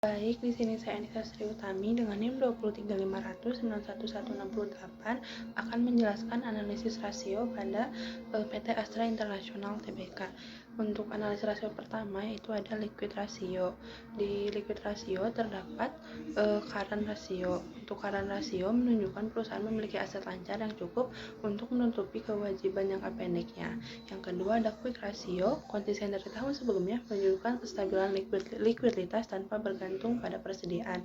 Baik, di sini saya Anissa Sri Utami dengan NIM 23500911168 akan menjelaskan analisis rasio pada PT Astra International Tbk. Untuk analisis rasio pertama yaitu ada liquid ratio. Di liquid ratio terdapat current ratio. Untuk current ratio menunjukkan perusahaan memiliki aset lancar yang cukup untuk menutupi kewajiban jangka pendeknya. Yang kedua ada quick ratio, konsisten dari tahun sebelumnya menunjukkan kestabilan likuiditas tanpa bergantung pada persediaan.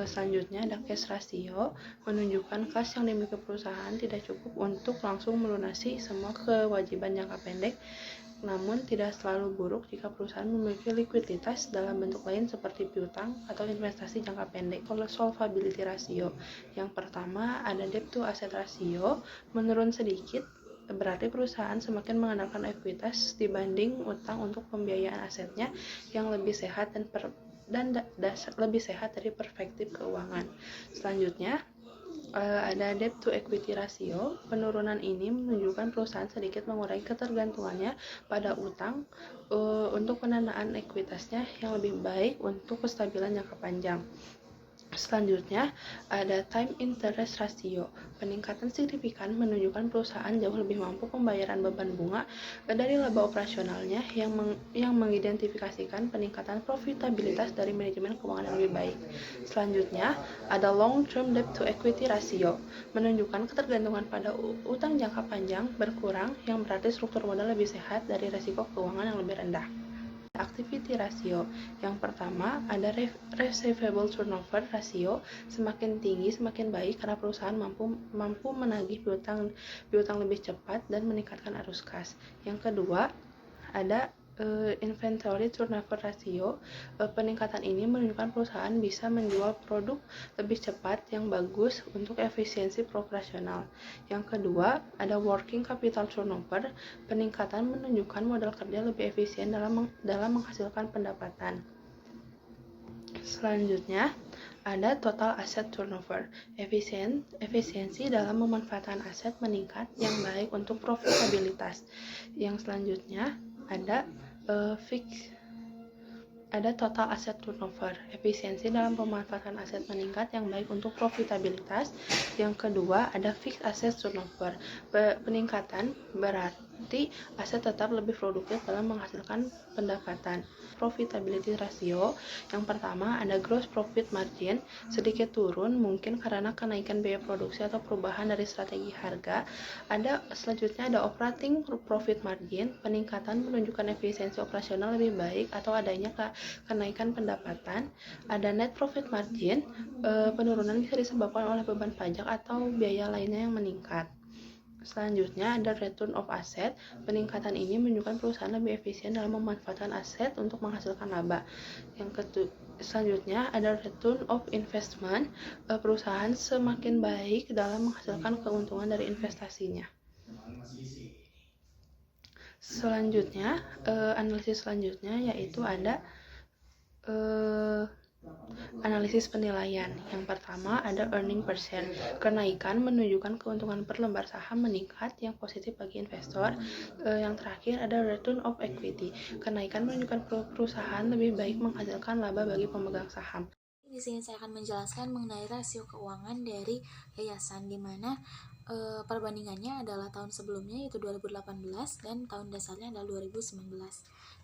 Selanjutnya ada cash ratio, menunjukkan kas yang dimiliki perusahaan tidak cukup untuk langsung melunasi semua kewajiban jangka pendek, namun tidak selalu buruk jika perusahaan memiliki likuiditas dalam bentuk lain seperti piutang atau investasi jangka pendek. Kalau solvability ratio, yang pertama ada debt to asset ratio, menurun sedikit, berarti perusahaan semakin mengandalkan ekuitas dibanding utang untuk pembiayaan asetnya yang lebih sehat lebih sehat dari perspektif keuangan. Selanjutnya ada debt to equity ratio. Penurunan ini menunjukkan perusahaan sedikit mengurangi ketergantungannya pada utang untuk pendanaan ekuitasnya yang lebih baik untuk kestabilan jangka panjang. Selanjutnya ada time interest ratio. Peningkatan signifikan menunjukkan perusahaan jauh lebih mampu pembayaran beban bunga dari laba operasionalnya yang mengidentifikasikan peningkatan profitabilitas dari manajemen keuangan yang lebih baik. Selanjutnya ada long term debt to equity ratio, menunjukkan ketergantungan pada utang jangka panjang berkurang yang berarti struktur modal lebih sehat dari risiko keuangan yang lebih rendah. Activity ratio. Yang pertama ada receivable turnover ratio, semakin tinggi semakin baik karena perusahaan mampu menagih piutang lebih cepat dan meningkatkan arus kas. Yang kedua ada inventory turnover ratio. Peningkatan ini menunjukkan perusahaan bisa menjual produk lebih cepat yang bagus untuk efisiensi operasional. Yang kedua ada working capital turnover. Peningkatan menunjukkan modal kerja lebih efisien dalam menghasilkan pendapatan. Selanjutnya ada total asset turnover. Efisiensi dalam memanfaatkan aset meningkat yang baik untuk profitabilitas. Yang selanjutnya ada total asset turnover. Efisiensi dalam pemanfaatan aset meningkat yang baik untuk profitabilitas. Yang kedua ada fixed asset turnover. Peningkatan berarti aset tetap lebih produktif dalam menghasilkan pendapatan. Profitability ratio, yang pertama ada gross profit margin, sedikit turun mungkin karena kenaikan biaya produksi atau perubahan dari strategi harga. Selanjutnya ada operating profit margin, peningkatan menunjukkan efisiensi operasional lebih baik atau adanya kenaikan pendapatan. Ada net profit margin, penurunan bisa disebabkan oleh beban pajak atau biaya lainnya yang meningkat. Selanjutnya ada return of asset. Peningkatan ini menunjukkan perusahaan lebih efisien dalam memanfaatkan aset untuk menghasilkan laba. Selanjutnya ada return of investment. Perusahaan semakin baik dalam menghasilkan keuntungan dari investasinya. Selanjutnya analisis selanjutnya yaitu ada analisis penilaian. Yang pertama ada earning per share. Kenaikan menunjukkan keuntungan per lembar saham meningkat yang positif bagi investor. Yang terakhir ada return of equity. Kenaikan menunjukkan perusahaan lebih baik menghasilkan laba bagi pemegang saham. Di sini saya akan menjelaskan mengenai rasio keuangan dari yayasan, di mana perbandingannya adalah tahun sebelumnya yaitu 2018 dan tahun dasarnya adalah 2019,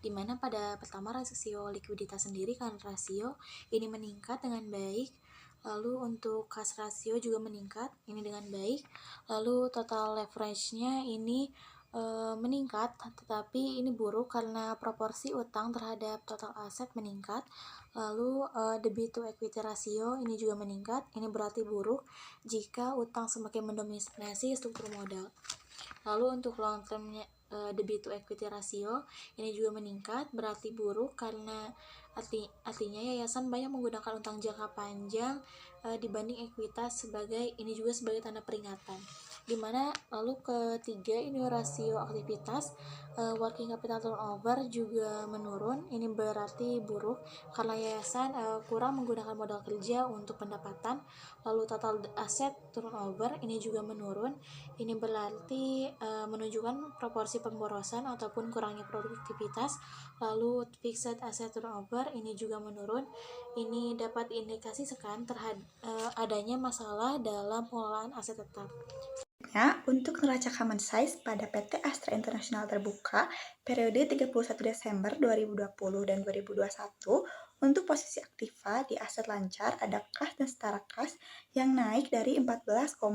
di mana pada pertama rasio likuiditas sendiri kan rasio ini meningkat dengan baik, lalu untuk cash ratio juga meningkat ini dengan baik, lalu total leverage-nya ini meningkat, tetapi ini buruk karena proporsi utang terhadap total aset meningkat. Lalu debit to equity ratio ini juga meningkat, ini berarti buruk jika utang semakin mendominasi struktur modal. Lalu untuk long term debit to equity ratio ini juga meningkat, berarti buruk karena artinya yayasan banyak menggunakan utang jangka panjang dibanding ekuitas, ini juga sebagai tanda peringatan. Dimana lalu ketiga ini rasio aktivitas, working capital turnover juga menurun. Ini berarti buruk karena yayasan kurang menggunakan modal kerja untuk pendapatan. Lalu total aset turnover ini juga menurun. Ini berarti menunjukkan proporsi pemborosan ataupun kurangnya produktivitas. Lalu fixed asset turnover ini juga menurun. Ini dapat diindikasikan adanya masalah dalam pengelolaan aset tetap. Untuk neraca common size pada PT Astra International Terbuka periode 31 Desember 2020 dan 2021, untuk posisi aktiva di aset lancar ada kas dan setara kas yang naik dari 14,06%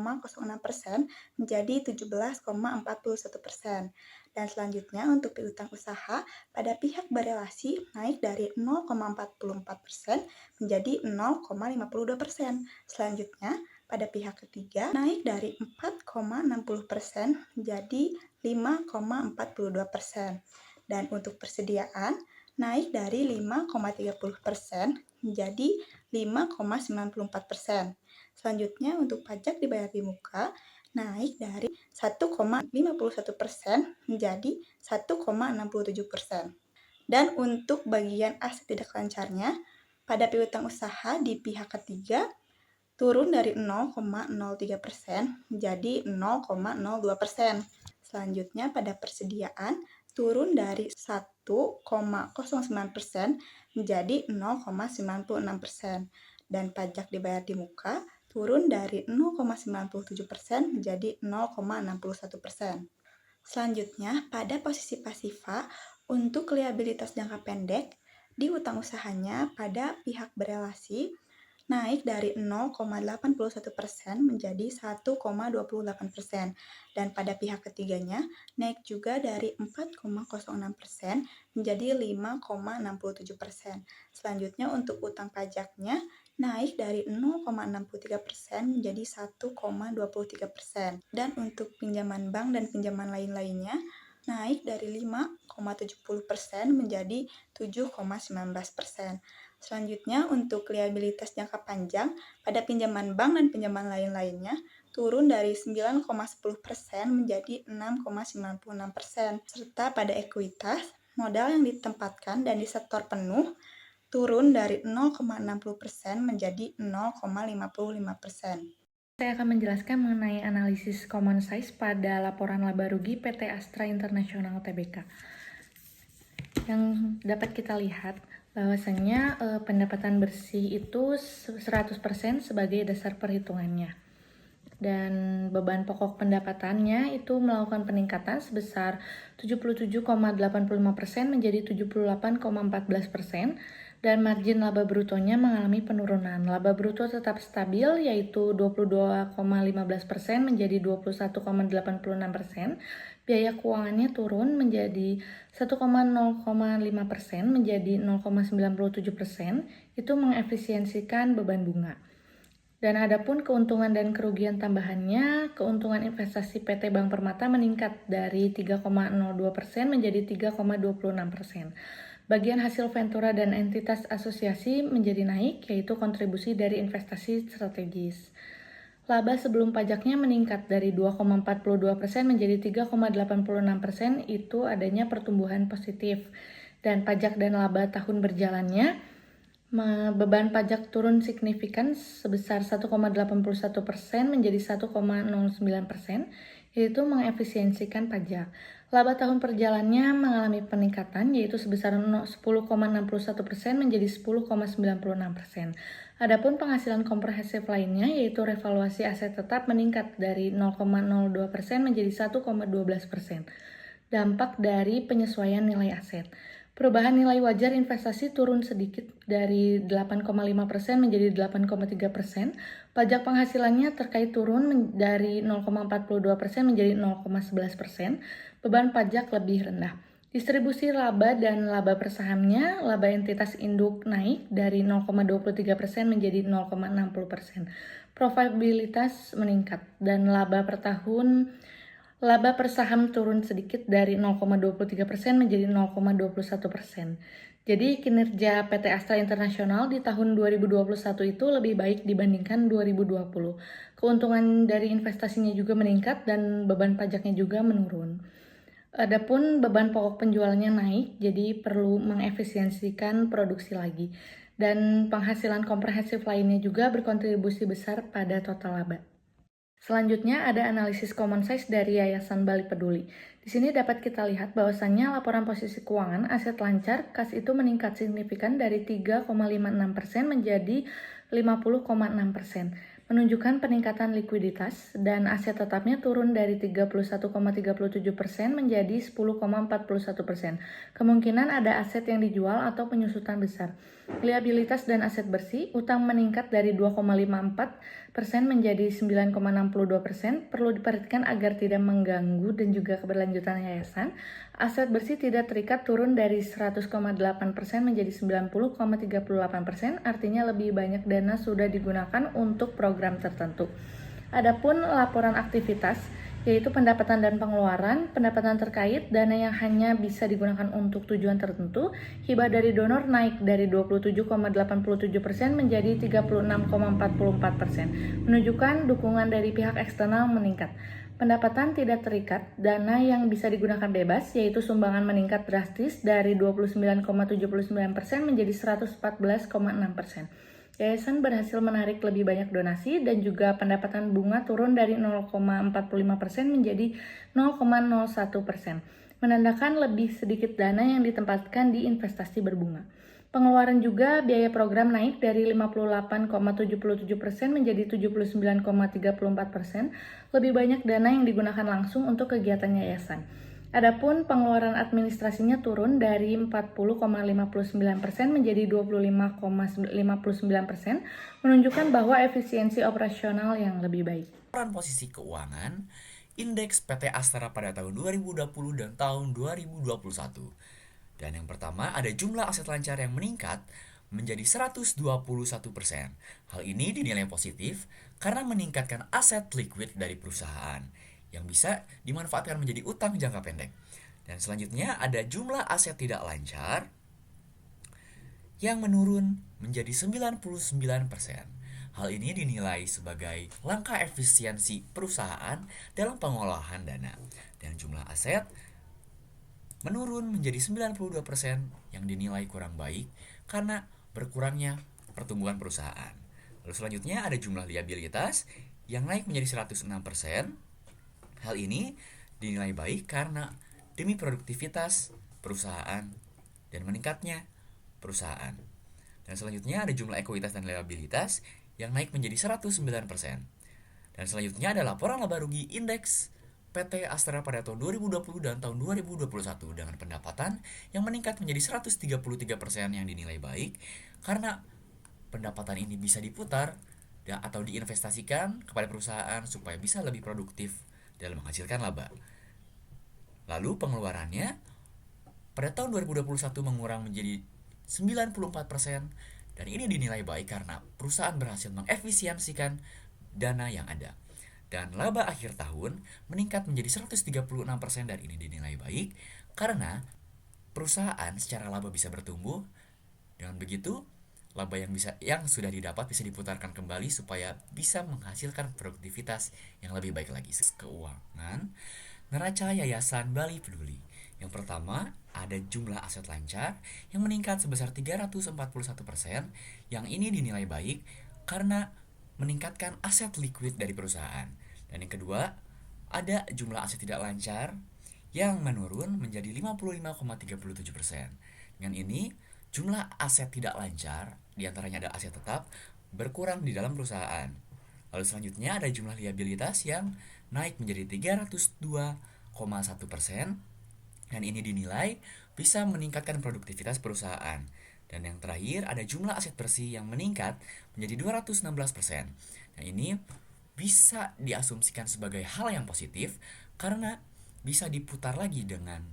menjadi 17,41%. Dan selanjutnya untuk piutang usaha pada pihak berelasi naik dari 0,44% menjadi 0,52%. Selanjutnya pada pihak ketiga naik dari 4,60% menjadi 5,42%. Dan untuk persediaan naik dari 5,30% menjadi 5,94%. Selanjutnya untuk pajak dibayar di muka naik dari 1,51% menjadi 1,67%. Dan untuk bagian aset tidak lancarnya pada piutang usaha di pihak ketiga turun dari 0,03% menjadi 0,02%. Selanjutnya pada persediaan turun dari 1,09% menjadi 0,96%. Dan pajak dibayar di muka turun dari 0,97% menjadi 0,61%. Selanjutnya pada posisi pasifa untuk liabilitas jangka pendek di utang usahanya pada pihak berelasi naik dari 0,81% menjadi 1,28%. Dan pada pihak ketiganya naik juga dari 4,06% menjadi 5,67%. Selanjutnya untuk utang pajaknya naik dari 0,63% menjadi 1,23%. Dan untuk pinjaman bank dan pinjaman lain-lainnya naik dari 5,70% menjadi 7,19%. Selanjutnya untuk liabilitas jangka panjang pada pinjaman bank dan pinjaman lain-lainnya turun dari 9,10% menjadi 6,96%. Serta pada ekuitas, modal yang ditempatkan dan disetor penuh turun dari 0,60% menjadi 0,55%. Saya akan menjelaskan mengenai analisis common size pada laporan laba rugi PT Astra International Tbk. Yang dapat kita lihat bahwasanya pendapatan bersih itu 100% sebagai dasar perhitungannya. Dan beban pokok pendapatannya itu melakukan peningkatan sebesar 77,85% menjadi 78,14%. Dan margin laba brutonya mengalami penurunan. Laba bruto tetap stabil yaitu 22,15% menjadi 21,86%. Biaya keuangannya turun menjadi 1,05% menjadi 0,97%. Itu mengefisiensikan beban bunga. Dan adapun keuntungan dan kerugian tambahannya, keuntungan investasi PT Bank Permata meningkat dari 3,02% menjadi 3,26%. Bagian hasil Ventura dan entitas asosiasi menjadi naik, yaitu kontribusi dari investasi strategis. Laba sebelum pajaknya meningkat dari 2,42% menjadi 3,86%, itu adanya pertumbuhan positif. Dan pajak dan laba tahun berjalannya, beban pajak turun signifikan sebesar 1,81% menjadi 1,09%, yaitu mengefisiensikan pajak. Laba tahun perjalannya mengalami peningkatan yaitu sebesar 10,61% menjadi 10,96%. Adapun penghasilan komprehensif lainnya yaitu revaluasi aset tetap meningkat dari 0,02% menjadi 1,12%. Dampak dari penyesuaian nilai aset. Perubahan nilai wajar investasi turun sedikit dari 8,5% menjadi 8,3%. Pajak penghasilannya terkait turun dari 0,42% menjadi 0,11%. Beban pajak lebih rendah. Distribusi laba dan laba per sahamnya, laba entitas induk naik dari 0,23% menjadi 0,60%. Profitabilitas meningkat dan laba per saham turun sedikit dari 0,23% menjadi 0,21%. Jadi kinerja PT Astra International di tahun 2021 itu lebih baik dibandingkan 2020. Keuntungan dari investasinya juga meningkat dan beban pajaknya juga menurun. Adapun beban pokok penjualannya naik, jadi perlu mengefisiensikan produksi lagi. Dan penghasilan komprehensif lainnya juga berkontribusi besar pada total laba. Selanjutnya ada analisis common size dari Yayasan Bali Peduli. Di sini dapat kita lihat bahwasannya laporan posisi keuangan aset lancar kas itu meningkat signifikan dari 3,56% menjadi 50,6%, menunjukkan peningkatan likuiditas dan aset tetapnya turun dari 31,37% menjadi 10,41%. Kemungkinan ada aset yang dijual atau penyusutan besar. Liabilitas dan aset bersih, utang meningkat dari 2,54% menjadi 9,62%, perlu diperhatikan agar tidak mengganggu dan juga keberlanjutan yayasan. Aset bersih tidak terikat turun dari 100,8% menjadi 90,38%, artinya lebih banyak dana sudah digunakan untuk program tertentu. Adapun laporan aktivitas, yaitu pendapatan dan pengeluaran, pendapatan terkait, dana yang hanya bisa digunakan untuk tujuan tertentu, hibah dari donor naik dari 27,87% menjadi 36,44%, menunjukkan dukungan dari pihak eksternal meningkat. Pendapatan tidak terikat, dana yang bisa digunakan bebas, yaitu sumbangan meningkat drastis dari 29,79% menjadi 114,6%. Yayasan berhasil menarik lebih banyak donasi dan juga pendapatan bunga turun dari 0,45% menjadi 0,01%, menandakan lebih sedikit dana yang ditempatkan di investasi berbunga. Pengeluaran juga biaya program naik dari 58,77% menjadi 79,34%, lebih banyak dana yang digunakan langsung untuk kegiatan yayasan. Adapun pengeluaran administrasinya turun dari 40,59% menjadi 25,59%, menunjukkan bahwa efisiensi operasional yang lebih baik. Laporan posisi keuangan indeks PT Astra pada tahun 2020 dan tahun 2021. Dan yang pertama ada jumlah aset lancar yang meningkat menjadi 121%. Hal ini dinilai positif karena meningkatkan aset liquid dari perusahaan yang bisa dimanfaatkan menjadi utang jangka pendek. Dan selanjutnya ada jumlah aset tidak lancar yang menurun menjadi 99%. Hal ini dinilai sebagai langkah efisiensi perusahaan dalam pengolahan dana. Dan jumlah aset menurun menjadi 92% yang dinilai kurang baik karena berkurangnya pertumbuhan perusahaan. Lalu selanjutnya ada jumlah liabilitas yang naik menjadi 106%. Hal ini dinilai baik karena demi produktivitas perusahaan dan meningkatnya perusahaan. Dan selanjutnya ada jumlah ekuitas dan liabilitas yang naik menjadi 109%. Dan selanjutnya ada laporan laba rugi indeks PT Astra pada tahun 2020 dan tahun 2021 dengan pendapatan yang meningkat menjadi 133% yang dinilai baik karena pendapatan ini bisa diputar atau diinvestasikan kepada perusahaan supaya bisa lebih produktif dalam menghasilkan laba. Lalu pengeluarannya pada tahun 2021 mengurang menjadi 94% dan ini dinilai baik karena perusahaan berhasil mengefisiensikan dana yang ada. Dan laba akhir tahun meningkat menjadi 136% dan ini dinilai baik karena perusahaan secara laba bisa bertumbuh. Dengan begitu, laba yang sudah didapat bisa diputarkan kembali supaya bisa menghasilkan produktivitas yang lebih baik lagi. Keuangan neraca Yayasan Bali Peduli. Yang pertama, ada jumlah aset lancar yang meningkat sebesar 341%, yang ini dinilai baik karena meningkatkan aset liquid dari perusahaan. Dan yang kedua, ada jumlah aset tidak lancar yang menurun menjadi 55,37%. Dengan ini, jumlah aset tidak lancar, diantaranya ada aset tetap, berkurang di dalam perusahaan. Lalu selanjutnya ada jumlah liabilitas yang naik menjadi 302,1%, dan ini dinilai bisa meningkatkan produktivitas perusahaan. Dan yang terakhir ada jumlah aset bersih yang meningkat menjadi 216%. Nah ini bisa diasumsikan sebagai hal yang positif karena bisa diputar lagi dengan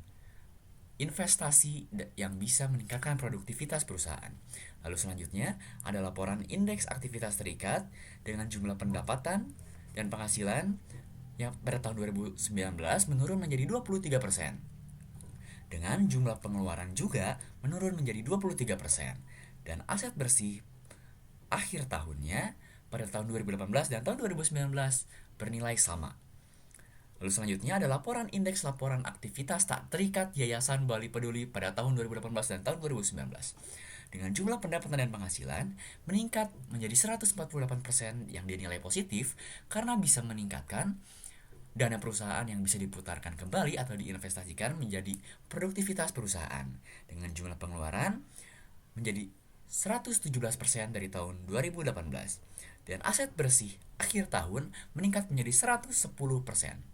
investasi yang bisa meningkatkan produktivitas perusahaan. Lalu selanjutnya ada laporan indeks aktivitas terikat dengan jumlah pendapatan dan penghasilan yang pada tahun 2019 menurun menjadi 23%. dengan jumlah pengeluaran juga menurun menjadi 23%. Dan aset bersih akhir tahunnya pada tahun 2018 dan tahun 2019 bernilai sama. Lalu selanjutnya ada laporan indeks laporan aktivitas tak terikat Yayasan Bali Peduli pada tahun 2018 dan tahun 2019. Dengan jumlah pendapatan dan penghasilan meningkat menjadi 148% yang dinilai positif karena bisa meningkatkan dana perusahaan yang bisa diputarkan kembali atau diinvestasikan menjadi produktivitas perusahaan. Dengan jumlah pengeluaran menjadi 117% dari tahun 2018 dan aset bersih akhir tahun meningkat menjadi 110%.